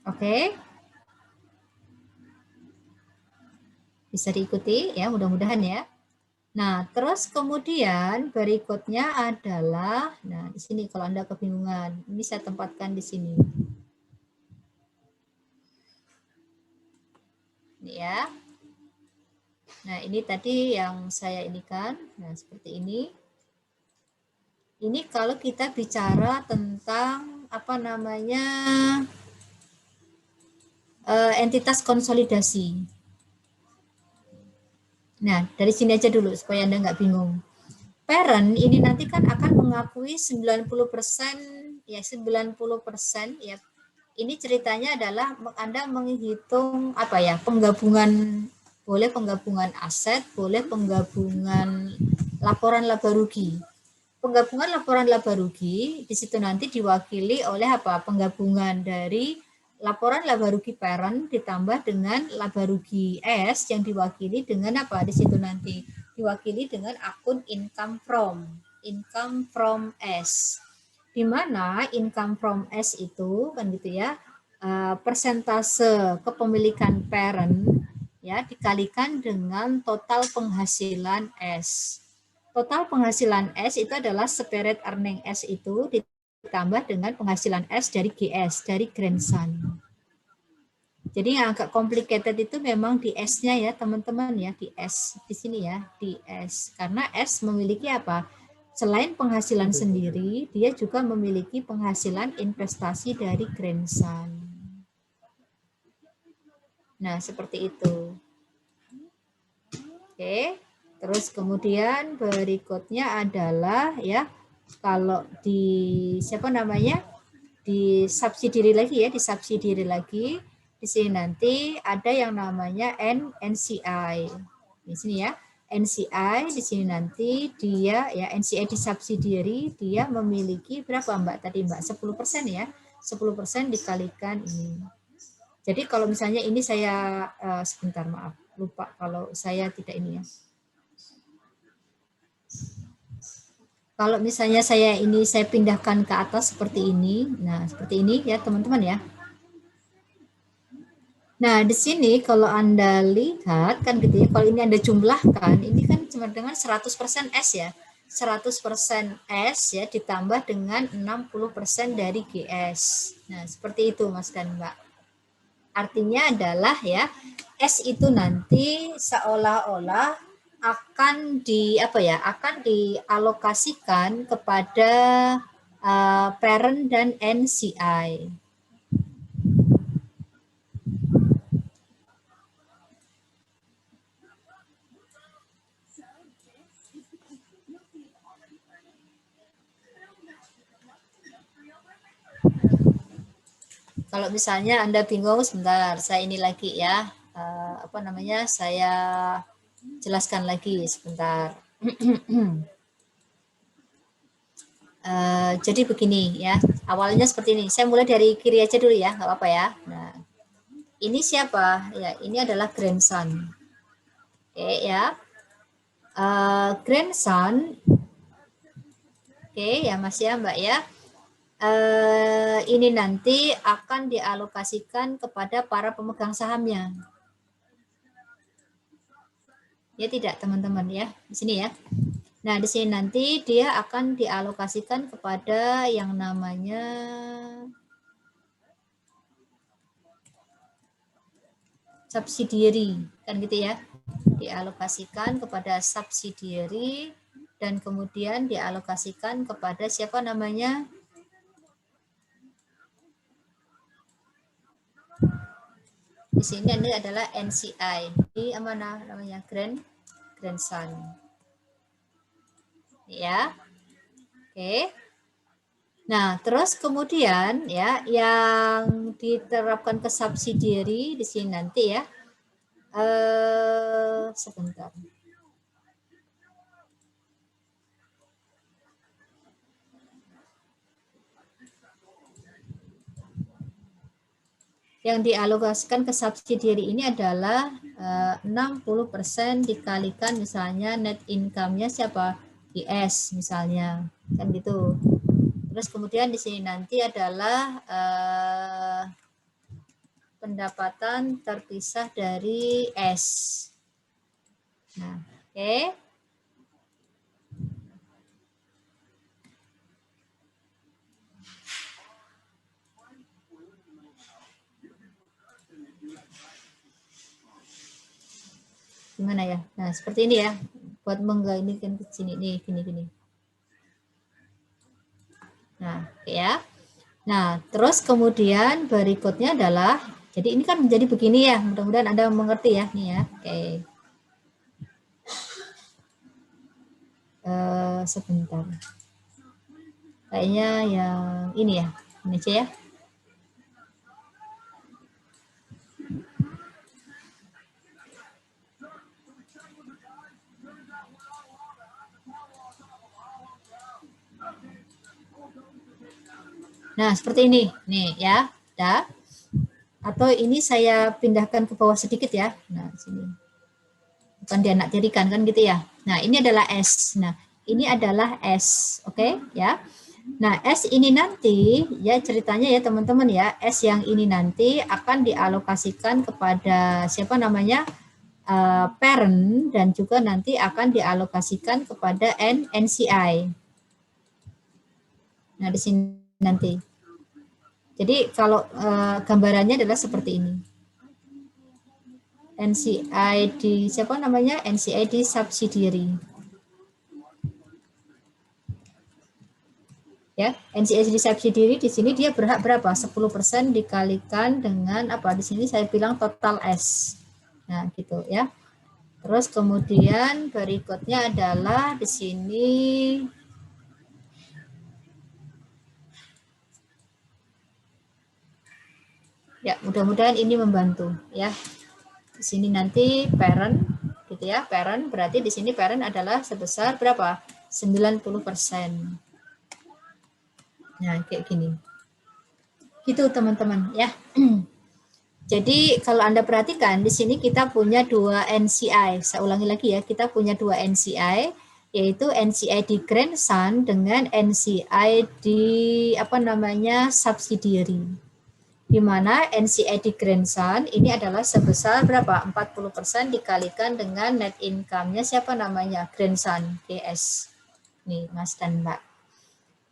Oke. Bisa diikuti ya, mudah-mudahan ya. Nah, terus kemudian berikutnya adalah, nah di sini kalau Anda kebingungan, ini saya tempatkan di sini. Ini ya. Nah, ini tadi yang saya inikan. Nah, seperti ini. Ini kalau kita bicara tentang apa namanya entitas konsolidasi. Nah, dari sini aja dulu supaya Anda nggak bingung. Parent ini nanti kan akan mengakui 90%, ya 90% ya. Ini ceritanya adalah Anda menghitung apa ya, penggabungan, boleh penggabungan aset, boleh penggabungan laporan laba rugi. Penggabungan laporan laba rugi di situ nanti diwakili oleh apa? Penggabungan dari laporan laba rugi parent ditambah dengan laba rugi S yang diwakili dengan apa? Di situ nanti diwakili dengan akun income from S. Di mana income from S itu kan gitu ya, persentase kepemilikan parent ya dikalikan dengan total penghasilan S. Total penghasilan S itu adalah spirit earning S itu ditambah dengan penghasilan S dari GS, dari grandson. Jadi yang agak complicated itu memang di S-nya ya teman-teman ya, di S di sini ya, di S. Karena S memiliki apa? Selain penghasilan sendiri, dia juga memiliki penghasilan investasi dari grandson. Nah, seperti itu. Oke. Terus kemudian berikutnya adalah ya, kalau di siapa namanya? Di subsidiary lagi ya, di subsidiary lagi. Di sini nanti ada yang namanya NCI. Di sini ya, NCI di sini nanti dia ya, NCI di subsidiary dia memiliki berapa Mbak tadi Mbak? 10% ya. 10% dikalikan ini. Jadi kalau misalnya ini saya sebentar maaf, lupa kalau saya tidak ini ya. Kalau misalnya saya pindahkan ke atas seperti ini, nah seperti ini ya teman-teman ya. Nah di sini kalau Anda lihat kan gitu ya, kalau ini Anda jumlahkan, ini kan cuma dengan 100% S ya. 100% S ya ditambah dengan 60% dari GS. Nah seperti itu Mas dan Mbak. Artinya adalah ya, S itu nanti seolah-olah akan dialokasikan kepada parent dan NCI. Kalau misalnya Anda bingung, sebentar, saya ini lagi ya, saya jelaskan lagi sebentar. Jadi begini ya, awalnya seperti ini. Saya mulai dari kiri aja dulu ya, nggak apa-apa ya. Nah, ini siapa? Ya, ini adalah grandson. Oke ya, grandson. Oke ya Mas ya Mbak ya. Ini nanti akan dialokasikan kepada para pemegang sahamnya. Ya tidak teman-teman ya, di sini ya. Nah di sini nanti dia akan dialokasikan kepada yang namanya subsidiary, kan gitu ya. dialokasikan kepada subsidiary dan kemudian dialokasikan kepada siapa namanya? Di sini ini adalah NCI. Ini mana namanya? Grandson. Ya. Oke. Nah, terus kemudian ya yang diterapkan ke subsidiary di sini nanti ya. Sebentar. Yang dialokasikan ke subsidiary ini adalah 60% dikalikan misalnya net income-nya siapa? IS misalnya. Kan gitu. Terus kemudian di sini nanti adalah pendapatan terpisah dari S. Nah, oke. Gimana ya? Nah, seperti ini ya. Buat menggainikan ke sini nih, gini-gini. Nah, oke ya. Nah, terus kemudian berikutnya adalah, jadi ini kan menjadi begini ya, mudah-mudahan Anda mengerti ya, nih ya. Oke. Sebentar. Kayaknya yang ini ya, ini aja ya. Nah, seperti ini. Nih ya, dah. Atau ini saya pindahkan ke bawah sedikit ya. Nah, sini. Bukan dianak jadikan kan gitu ya. Nah, ini adalah S. Nah, ini adalah S. Oke, ya. Nah, S ini nanti ya ceritanya ya teman-teman ya, S yang ini nanti akan dialokasikan kepada siapa namanya? Parent dan juga nanti akan dialokasikan kepada NCI. Nah, di sini nanti. Jadi kalau gambarannya adalah seperti ini. NCI di siapa namanya? NCI di subsidiary. Ya, NCI di subsidiary di sini dia berhak berapa? 10% dikalikan dengan apa? Di sini saya bilang total S. Nah, gitu ya. Terus kemudian berikutnya adalah di sini ya, mudah-mudahan ini membantu ya. Di sini nanti parent gitu ya. Parent berarti di sini parent adalah sebesar berapa? 90%. Nah, kayak gini. Gitu teman-teman ya. Jadi kalau Anda perhatikan di sini kita punya dua NCI. Saya ulangi lagi ya, kita punya dua NCI, yaitu NCI di grandson dengan NCI di apa namanya subsidiary. Di mana NCI di grandson ini adalah sebesar berapa? 40% dikalikan dengan net income-nya siapa namanya? Grandson, GS. Nih, Mas dan Mbak.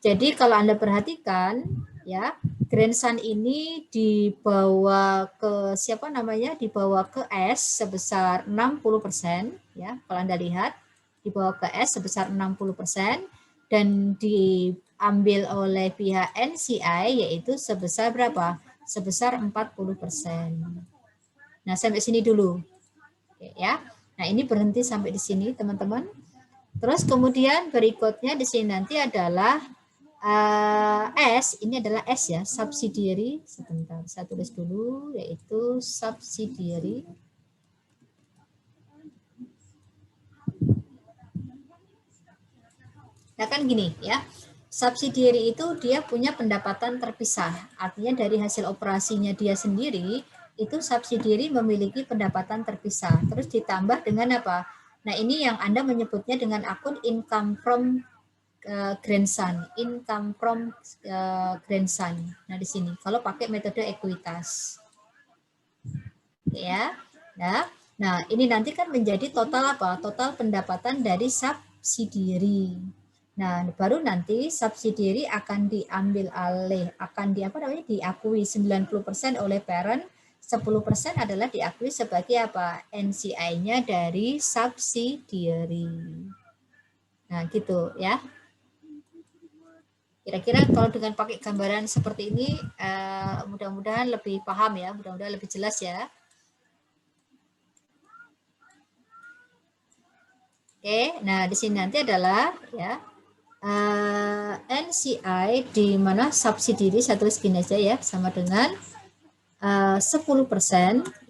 Jadi kalau Anda perhatikan ya, grandson ini dibawa ke siapa namanya? Dibawa ke S sebesar 60% ya. Kalau Anda lihat dibawa ke S sebesar 60% dan diambil oleh pihak NCI yaitu sebesar berapa? Sebesar 40%. Nah, sampai sini dulu. Oke, ya. Nah, ini berhenti sampai di sini, teman-teman. Terus kemudian berikutnya di sini nanti adalah S, ini adalah S ya, subsidiary. Sebentar, saya tulis dulu, yaitu subsidiary. Nah, kan gini ya. Subsidiary itu dia punya pendapatan terpisah. Artinya dari hasil operasinya dia sendiri, itu subsidiary memiliki pendapatan terpisah. Terus ditambah dengan apa? Nah, ini yang Anda menyebutnya dengan akun income from grandson. Income from grandson. Nah, di sini. Kalau pakai metode ekuitas. Ya. Nah, ini nanti kan menjadi total apa? Total pendapatan dari subsidiary. Nah, baru nanti subsidiary akan diambil alih, akan diakui 90% oleh parent, 10% adalah diakui sebagai apa? NCI-nya dari subsidiary. Nah, gitu ya. Kira-kira kalau dengan pakai gambaran seperti ini, mudah-mudahan lebih paham ya, mudah-mudahan lebih jelas ya. Oke, nah di sini nanti adalah ya NCI di mana subsidiary, saya tulis gini aja ya, sama dengan 10%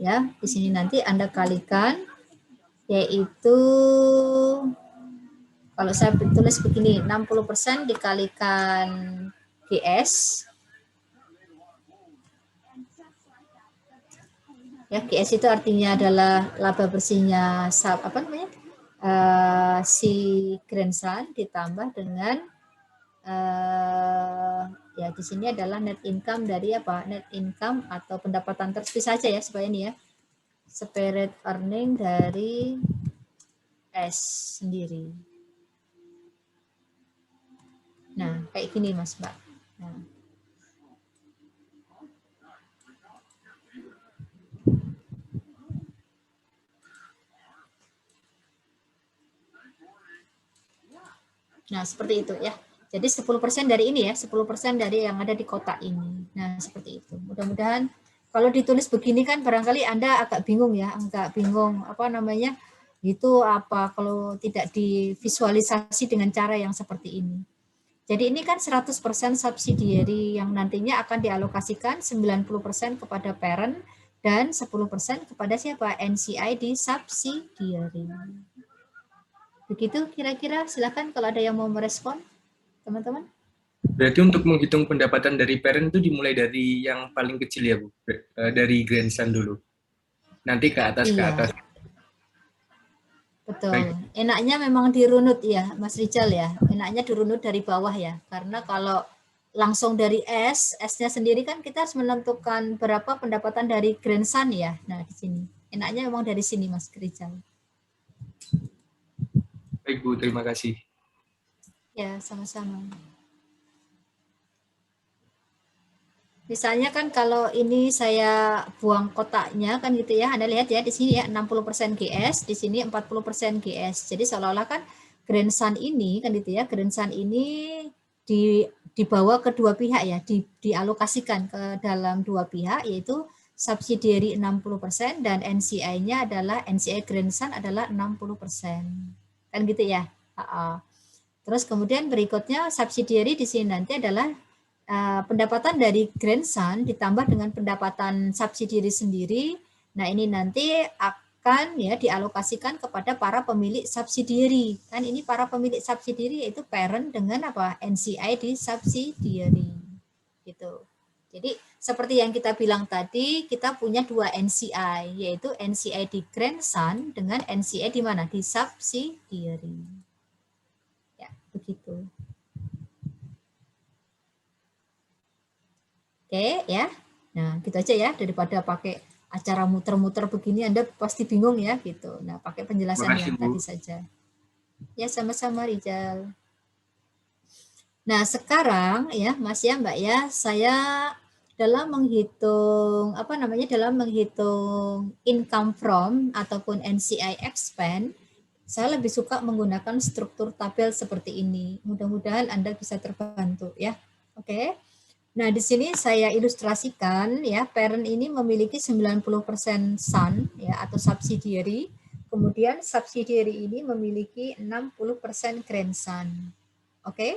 ya. Di sini nanti Anda kalikan, yaitu kalau saya tulis begini, 60% dikalikan GS. Ya, GS itu artinya adalah laba bersihnya si grandson ditambah dengan ya di sini adalah net income dari apa? Net income atau pendapatan terpisah saja ya supaya ini ya. Separate earning dari S sendiri. Nah, kayak gini Mas Mbak. Nah, seperti itu ya. Jadi 10% dari ini ya, 10% dari yang ada di kotak ini. Nah, seperti itu. Mudah-mudahan kalau ditulis begini kan barangkali Anda agak bingung ya, agak bingung apa namanya, itu apa kalau tidak divisualisasi dengan cara yang seperti ini. Jadi ini kan 100% subsidiary yang nantinya akan dialokasikan 90% kepada parent dan 10% kepada siapa? NCI di subsidiary. Begitu kira-kira, silakan kalau ada yang mau merespon, teman-teman. Berarti untuk menghitung pendapatan dari parent itu dimulai dari yang paling kecil ya Bu? Dari grandson dulu. Nanti ke atas, iya. ke atas. Betul. Baik. Enaknya memang dirunut ya, Mas Rijal ya. Enaknya dirunut dari bawah ya. Karena kalau langsung dari S, S-nya sendiri kan kita harus menentukan berapa pendapatan dari grandson ya. Nah, di sini. Enaknya memang dari sini, Mas Rijal. Baik Bu, terima kasih. Ya, sama-sama. Misalnya kan kalau ini saya buang kotaknya kan gitu ya, Anda lihat ya di sini ya 60% GS, di sini 40% GS. Jadi seolah-olah kan grandson ini kan gitu ya, grandson ini dibawa ke dua pihak ya, dialokasikan ke dalam dua pihak, yaitu subsidiary 60% dan NCI-nya adalah NCI grandson adalah 60%. Kan gitu ya. Terus kemudian berikutnya subsidiary di sini nanti adalah pendapatan dari grandson ditambah dengan pendapatan subsidiary sendiri. Nah, ini nanti akan ya dialokasikan kepada para pemilik subsidiary. Kan ini para pemilik subsidiary yaitu parent dengan apa? NCI di subsidiary. Gitu. Jadi seperti yang kita bilang tadi, kita punya dua NCI, yaitu NCI di grandson dengan NCI di mana? Di subsidiary. Ya, begitu. Oke ya. Nah, gitu aja ya, daripada pakai acara muter-muter begini Anda pasti bingung ya gitu. Nah, pakai penjelasan yang tadi saja. Ya, sama-sama Rijal. Nah, sekarang ya Mas ya Mbak ya, saya dalam menghitung dalam menghitung income from ataupun NCI expand, saya lebih suka menggunakan struktur tabel seperti ini. Mudah-mudahan Anda bisa terbantu ya. Oke. Nah, di sini saya ilustrasikan ya, parent ini memiliki 90% son ya atau subsidiary, kemudian subsidiary ini memiliki 60% grandson. Oke.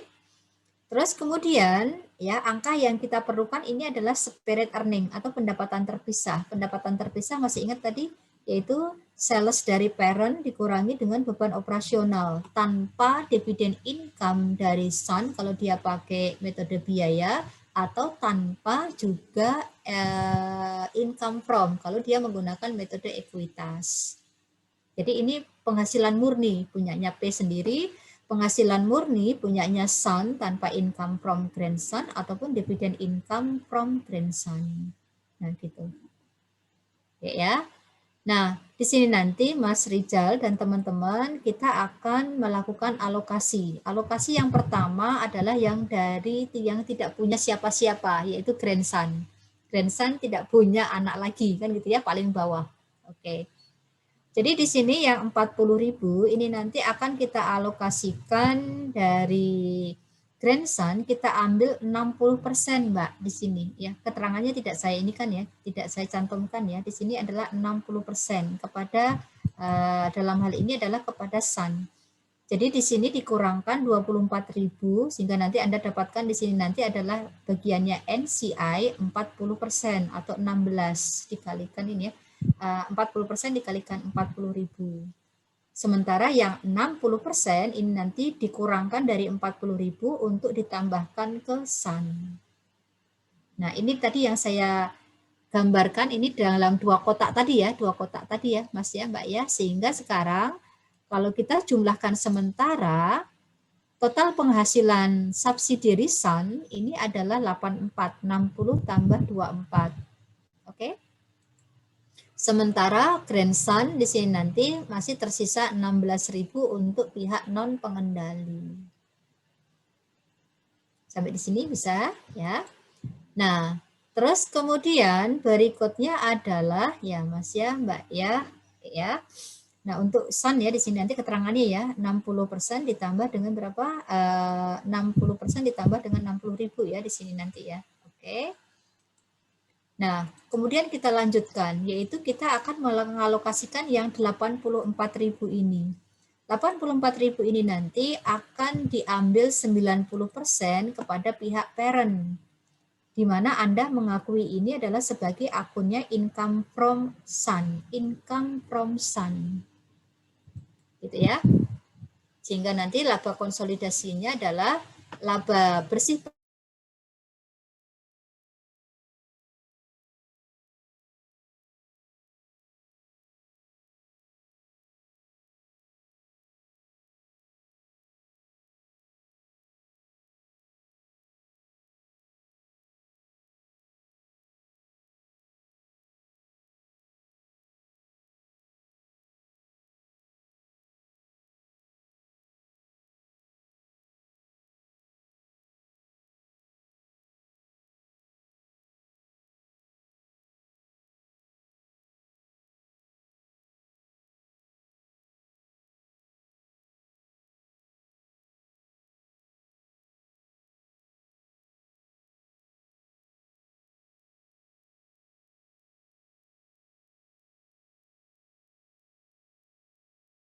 Terus kemudian ya angka yang kita perlukan ini adalah separate earning atau pendapatan terpisah. Pendapatan terpisah masih ingat tadi yaitu sales dari parent dikurangi dengan beban operasional tanpa dividen income dari son kalau dia pakai metode biaya atau tanpa juga income from kalau dia menggunakan metode ekuitas. Jadi ini penghasilan murni punyanya P sendiri. Penghasilan murni punyanya son tanpa income from grandson ataupun dividen income from grandson. Nah, gitu. Ya. Nah, di sini nanti Mas Rijal dan teman-teman kita akan melakukan alokasi. Alokasi yang pertama adalah yang dari yang tidak punya siapa-siapa, yaitu grandson. grandson tidak punya anak lagi, kan gitu ya, paling bawah. Oke. Jadi di sini yang 40.000 ini nanti akan kita alokasikan dari grandson, kita ambil 60%, Mbak, di sini ya. Keterangannya tidak saya ini kan ya, tidak saya cantumkan ya. Di sini adalah 60% kepada dalam hal ini adalah kepada son. Jadi di sini dikurangkan 24.000 sehingga nanti Anda dapatkan di sini nanti adalah bagiannya NCI 40% atau 16 dikalikan ini ya. 40% dikalikan 40.000. Sementara yang 60% ini nanti dikurangkan dari 40.000 untuk ditambahkan ke son. Nah, ini tadi yang saya gambarkan ini dalam dua kotak tadi ya, Mas ya, Mbak ya. Sehingga sekarang kalau kita jumlahkan sementara, total penghasilan subsidiary son ini adalah 84, 60 tambah 24. Oke. Sementara grandson di sini nanti masih tersisa 16.000 untuk pihak non pengendali. Sampai di sini bisa ya. Nah, terus kemudian berikutnya adalah ya Mas ya, Mbak ya. Nah, untuk son ya di sini nanti keterangannya ya 60% ditambah dengan berapa? 60% ditambah dengan 60.000 ya di sini nanti ya. Oke. Nah, kemudian kita lanjutkan yaitu kita akan mengalokasikan yang 84.000 ini. 84.000 ini nanti akan diambil 90% kepada pihak parent, di mana Anda mengakui ini adalah sebagai akunnya income from son, gitu ya. Sehingga nanti laba konsolidasinya adalah laba bersih